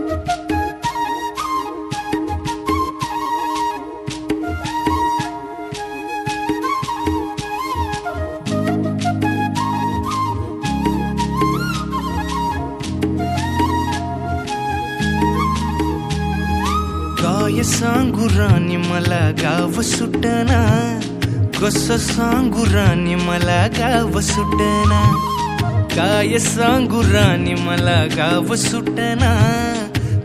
काय सांगू राणी मला गाव सुटना, कसं सांगू राणी मला गाव सुटना. काय सांगू राणी मला गाव सुटना,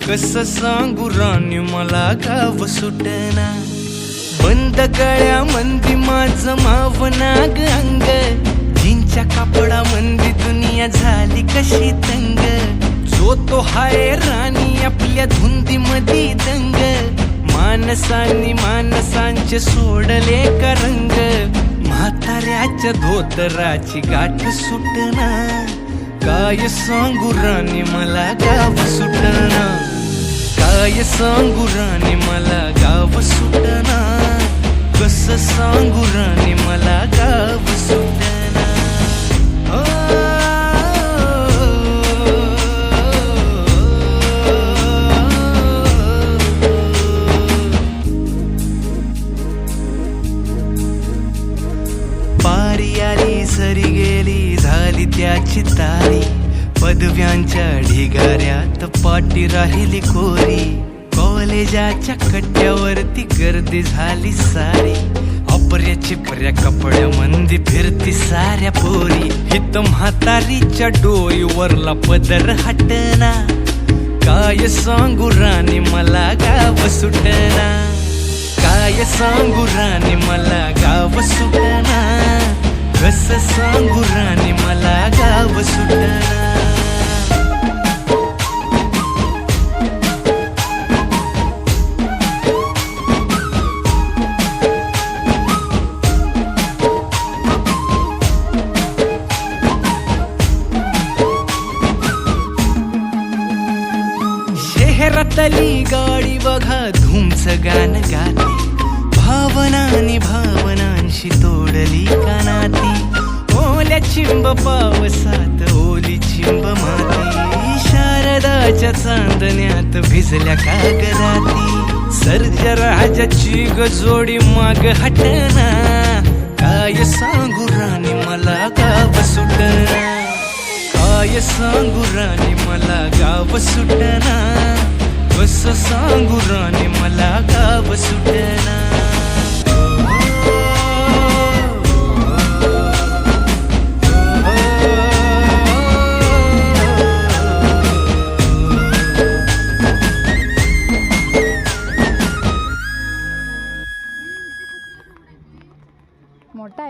कसं सांगू राणी मला गाव सुटना. बंद गळ्यामंदी माझं मावनाग अंग, जीनच्या कापडामंदी दुनिया झाली कशी तंग. जो तो हाय राणी आपल्या धुंदीमधी दंग, माणसांनी माणसांचे सोडले का रंग. म्हाताऱ्याच्या धोतराची गाठ सुटना, काय सांगू राणी मला गाव सुटना. काय सांगू राणी मला गाव सुटना, कसं सांगू राणी मला गाव सुटना. पारी आली सरी गेली झाली त्याची तारी, पदव्यांच्या ढिगाऱ्यात पाटी राहिली कोरी. कॉलेजाच्या कट्ट्यावरती गर्दी झाली सारी, अपर्या चिपर्या कपड्यामंदी फिरती साऱ्या पोरी. हित म्हातारीच्या डोईवरला पदर हटना, काय सांगू राणी मला गाव सुटना. काय सांगू राणी मला गाव सुटना, कसं सांगू राणी मला गाव सुटना. शहरातली गाडी बघा धूमचं गाणं गाते, भावनानी भावनांशी तोडली कानाती. ओल्या चिंब पावसात ओली चिंब माती, शारदाच्या चांदण्यात भिजल्या कागदाती. सर्जराजाची गजोडी माग हटना, काय सांगू राणी मला गाव सुटना. काय सांगू राणी मला गाव सुटना, कसं सांगू राणी मला गाव सुटना.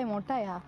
मोठा आहे हा.